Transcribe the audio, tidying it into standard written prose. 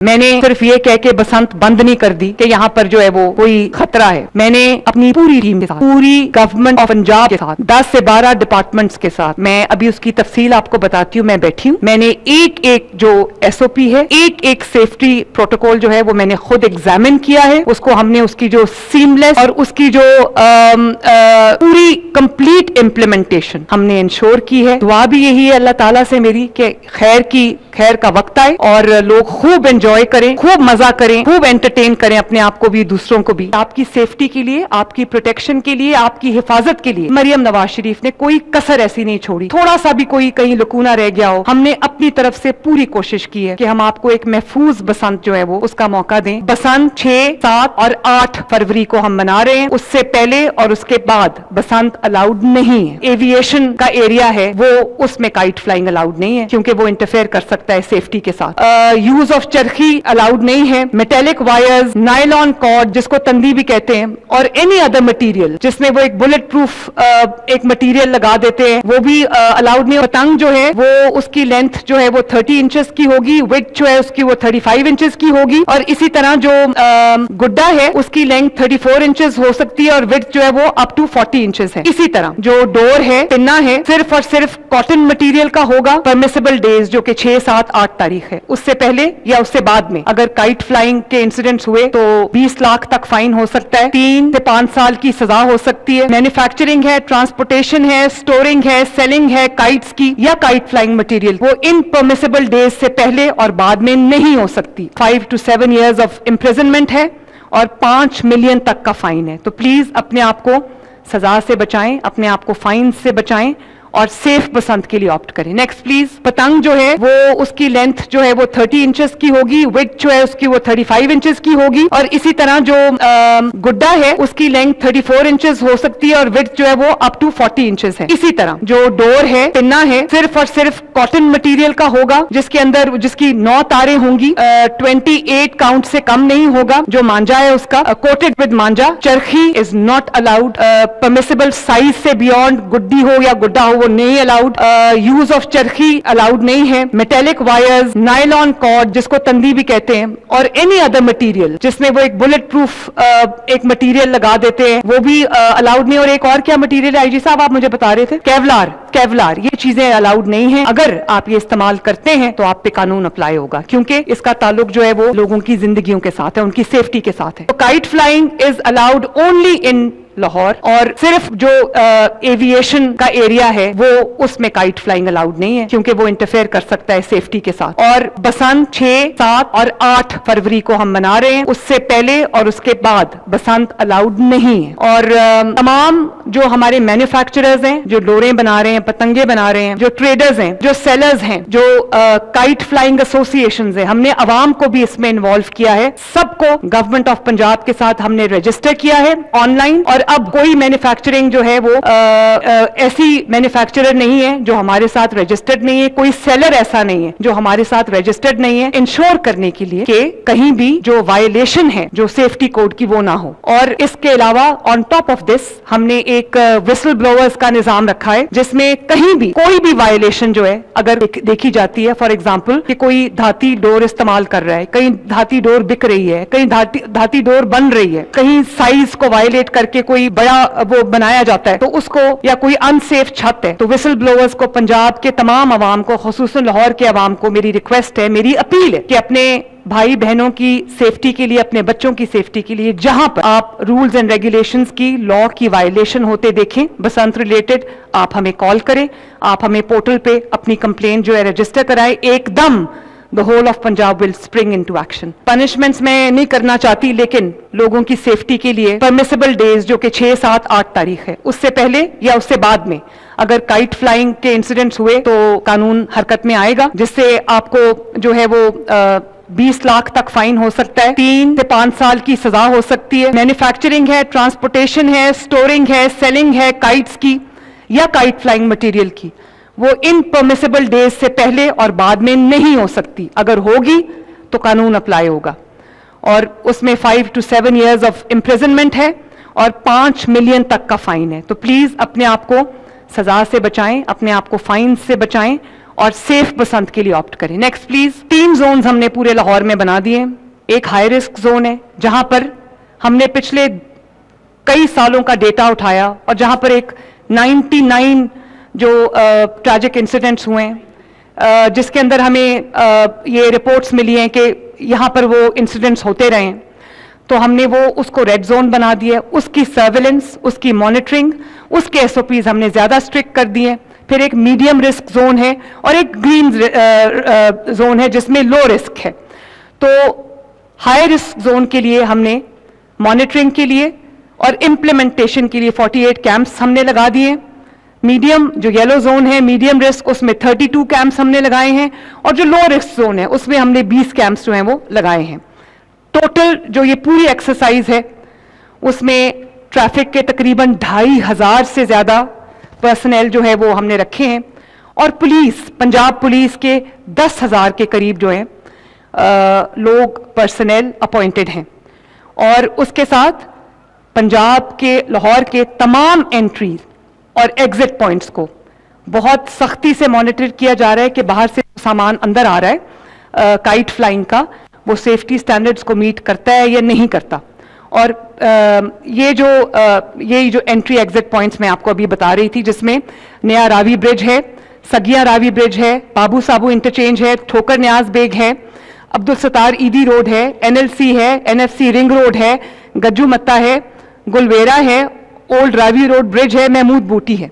मैंने सिर्फ ये कह के बसंत बंद नहीं कर दी कि यहाँ पर जो है वो कोई खतरा है। मैंने अपनी पूरी टीम के साथ, पूरी गवर्नमेंट ऑफ पंजाब के साथ, 10 से 12 डिपार्टमेंट्स के साथ, मैं अभी उसकी तफसील आपको बताती हूँ, मैं बैठी हूँ। मैंने एक एक जो SOP है, एक एक सेफ्टी प्रोटोकॉल जो है वो मैंने खुद एग्जामिन किया है। उसको हमने उसकी जो सीमलेस और उसकी जो पूरी कंप्लीट इम्प्लीमेंटेशन हमने इंश्योर की है। दुआ भी यही है अल्लाह ताला से मेरी कि खैर का वक्त आए और लोग खूब एंजॉय करें, खूब मजा करें, खूब एंटरटेन करें अपने आप को भी, दूसरों को भी। आपकी सेफ्टी के लिए, आपकी प्रोटेक्शन के लिए, आपकी हिफाजत के लिए मरियम नवाज शरीफ ने कोई कसर ऐसी नहीं छोड़ी। थोड़ा सा भी कोई कहीं लकूना रह गया हो, हमने अपनी तरफ से पूरी कोशिश की है कि हम आपको एक महफूज बसंत जो है वो उसका मौका दें। बसंत 6, 7 और 8 फरवरी को हम मना रहे हैं। उससे पहले और उसके बाद बसंत अलाउड नहीं है। एविएशन का एरिया है वो, उसमें काइट फ्लाइंग अलाउड नहीं है क्योंकि वो इंटरफेयर कर सकता है सेफ्टी के साथ। यूज ऑफ चरखी अलाउड नहीं है। मेटेलिक वायर्स, नायलॉन कॉर्ड जिसको तंदी भी कहते हैं, और एनी अदर मटेरियल जिसमें वो एक बुलेट प्रूफ एक मटेरियल लगा देते हैं, वो भी अलाउड नहीं। पतंग जो है वो, उसकी लेंथ जो है वो 30 इंचेस की होगी, विड्थ जो है उसकी वो 35 इंचेस की होगी, और इसी तरह जो गुड्डा है उसकी लेंथ 34 इंचेस हो सकती है और विड्थ जो है वो अप टू 40 इंचेस है। इसी तरह जो डोर है, पिन्ना है, सिर्फ और सिर्फ कॉटन मटेरियल का होगा। परमिसिबल डेज जो कि 6, 7, 8 तारीख है, उससे पहले या उससे बाद में अगर काइट फ्लाइंग के इंसिडेंट्स हुए तो 20 लाख तक फाइन हो सकता है, 3 से 5 साल की सजा हो सकती है। मैन्युफैक्चरिंग है, ट्रांसपोर्टेशन है, स्टोरिंग है, सेलिंग है काइट्स की या काइट फ्लाइंग मटेरियल, वो इन परमिसिबल डेज से पहले और बाद में नहीं हो सकती। 5 to 7 years ऑफ इम्प्रिजनमेंट है और 5 मिलियन तक का फाइन है। तो प्लीज अपने आप को सजा से बचाएं, अपने आप को फाइन से बचाएं और सेफ बसंत के लिए ऑप्ट करें। Next please. पतंग जो है वो, उसकी लेंथ जो है वो 30 इंचेस की होगी, विड्थ जो है उसकी वो 35 इंचेस की होगी, और इसी तरह जो गुड्डा है उसकी लेंथ 34 इंचेस हो सकती है और विड्थ जो है वो अप टू 40 इंचेस है। इसी तरह जो डोर है, पिन्ना है, सिर्फ और सिर्फ कॉटन मटेरियल का होगा, जिसके अंदर जिसकी 9 तारें होंगी, 28 काउंट से कम नहीं होगा। जो मांझा है उसका coated with Manjha. Charkhi is not allowed. Permissible size से बियॉन्ड गुड्डी हो या गुड्डा हो वो नहीं allowed. Use of Charkhi allowed नहीं है। मेटेलिक वायर्स, नायलॉन कॉर्ड जिसको तंदी भी कहते हैं, और एनी अदर मटेरियल जिसमें वो एक बुलेट प्रूफ एक मटेरियल लगा देते हैं, वो भी अलाउड नहीं। और एक और क्या मटेरियल है आईजी साहब आप मुझे बता रहे थे? केवलार, ये चीजें अलाउड नहीं है। अगर आप ये इस्तेमाल करते हैं तो आप पे कानून अप्लाई होगा क्योंकि इसका ताल्लुक जो है वो लोगों की जिंदगियों के साथ है, उनकी सेफ्टी के साथ है। तो kite flying is allowed only in Lahore, और सिर्फ जो एविएशन का एरिया है वो, उसमें काइट फ्लाइंग अलाउड नहीं है क्योंकि वो इंटरफेयर कर सकता है सेफ्टी के साथ। और बसंत 6, 7 और 8 फरवरी को हम मना रहे हैं। उससे पहले और उसके बाद बसंत अलाउड नहीं है। और तमाम जो हमारे मैन्युफैक्चरर्स हैं, जो डोरें बना रहे हैं, पतंगे बना रहे हैं, जो ट्रेडर्स हैं, जो सेलर्स हैं, जो काइट फ्लाइंग एसोसिएशंस हैं, हमने अवाम को भी इसमें इन्वॉल्व किया है। सबको गवर्नमेंट ऑफ पंजाब के साथ हमने रजिस्टर किया है ऑनलाइन, और अब कोई मैन्युफैक्चरिंग जो है वो ऐसी मैन्युफैक्चरर नहीं है जो हमारे साथ रजिस्टर्ड नहीं है, कोई सेलर ऐसा नहीं है जो हमारे साथ रजिस्टर्ड नहीं है, इंश्योर करने के लिए कि कहीं भी जो वायलेशन है जो सेफ्टी कोड की वो ना हो। और इसके अलावा ऑन टॉप ऑफ दिस हमने एक विसल ब्लोअर्स का निजाम रखा है जिसमें कहीं भी कोई भी वायलेशन जो है अगर देखी जाती है, फॉर एग्जाम्पल कि कोई धाती डोर इस्तेमाल कर रहा है, कहीं धाती डोर बिक रही है, कहीं धाती डोर बन रही है, कहीं साइज को वायलेट करके कोई बड़ा वो बनाया जाता है तो उसको, या कोई अनसेफ छत है, तो विसल ब्लोअर्स को, पंजाब के तमाम अवाम को, खुसूसन लाहौर के अवाम को मेरी रिक्वेस्ट है, मेरी अपील है कि अपने भाई बहनों की सेफ्टी के लिए, अपने बच्चों की सेफ्टी के लिए, जहां पर आप रूल्स एंड रेगुलेशंस की, लॉ की वायलेशन होते देखें बसंत रिलेटेड, आप हमें कॉल करें, आप हमें पोर्टल पे अपनी कंप्लेंट जो है रजिस्टर कराएं। एकदम The whole of Punjab will spring into action. Punishments मैं नहीं करना चाहती, लेकिन लोगों की सेफ्टी के लिए परमिसिबल डेज जो कि 6, 7, 8 तारीख है, उससे पहले या उससे बाद में अगर काइट फ्लाइंग के इंसिडेंट्स हुए तो कानून हरकत में आएगा, जिससे आपको जो है वो 20 लाख तक फाइन हो सकता है, 3 से 5 साल की सजा हो सकती है। मैन्युफैक्चरिंग है, ट्रांसपोर्टेशन है, स्टोरिंग है, सेलिंग है काइट्स की या काइट फ्लाइंग मटेरियल की, वो इन परमिसिबल डेज से पहले और बाद में नहीं हो सकती। अगर होगी तो कानून अप्लाई होगा और उसमें 5 to 7 years ऑफ इम्प्रिजनमेंट है और 5 मिलियन तक का फाइन है। तो प्लीज अपने आप को सजा से बचाएं, अपने आप को फाइन से बचाएं और सेफ बसंत के लिए ऑप्ट करें। Next please. 3 जोन्स हमने पूरे लाहौर में बना दिए। एक हाई रिस्क जोन है जहां पर हमने पिछले कई सालों का डेटा उठाया और जहां पर एक 99 जो ट्रैजिक इंसिडेंट्स हुए हैं, जिसके अंदर हमें ये रिपोर्ट्स मिली हैं कि यहां पर वो इंसिडेंट्स होते रहे हैं, तो हमने वो उसको रेड जोन बना दिया। उसकी सर्वेलेंस, उसकी मॉनिटरिंग, उसके एसओपीज हमने ज्यादा स्ट्रिक्ट कर दिए। फिर एक मीडियम रिस्क जोन है और एक ग्रीन जोन है जिसमें लो रिस्क है। तो हाई रिस्क जोन के लिए हमने मॉनिटरिंग के लिए और इम्प्लीमेंटेशन के लिए 48 कैंप्स हमने लगा दिए। मीडियम जो येलो जोन है, मीडियम रिस्क, उसमें 32 कैंप्स हमने लगाए हैं और जो लो रिस्क जोन है उसमें हमने 20 कैंप्स जो हैं वो लगाए हैं। टोटल जो ये पूरी एक्सरसाइज है उसमें ट्रैफिक के तकरीबन 2500 से ज्यादा पर्सनल जो है वो हमने रखे हैं और पुलिस, पंजाब पुलिस के 10,000 के करीब जो है लोग पर्सनल अपॉइंटेड हैं। और उसके साथ पंजाब के लाहौर के तमाम एंट्री और एग्जिट पॉइंट्स को बहुत सख्ती से मॉनिटर किया जा रहा है कि बाहर से सामान अंदर आ रहा है काइट फ्लाइंग का, वो सेफ्टी स्टैंडर्ड्स को मीट करता है या नहीं करता। और ये जो एंट्री एग्जिट पॉइंट्स मैं आपको अभी बता रही थी, जिसमें नया रावी ब्रिज है, सगिया रावी ब्रिज है, बाबू साबू इंटरचेंज है, ठोकर न्याज बेग है, अब्दुल सत्तार ईदी रोड है, एनएलसी है, एनएफसी रिंग रोड है, गज्जू मत्ता है, गुलवेरा है, ओल्ड रावी रोड ब्रिज है, महमूद बूटी है।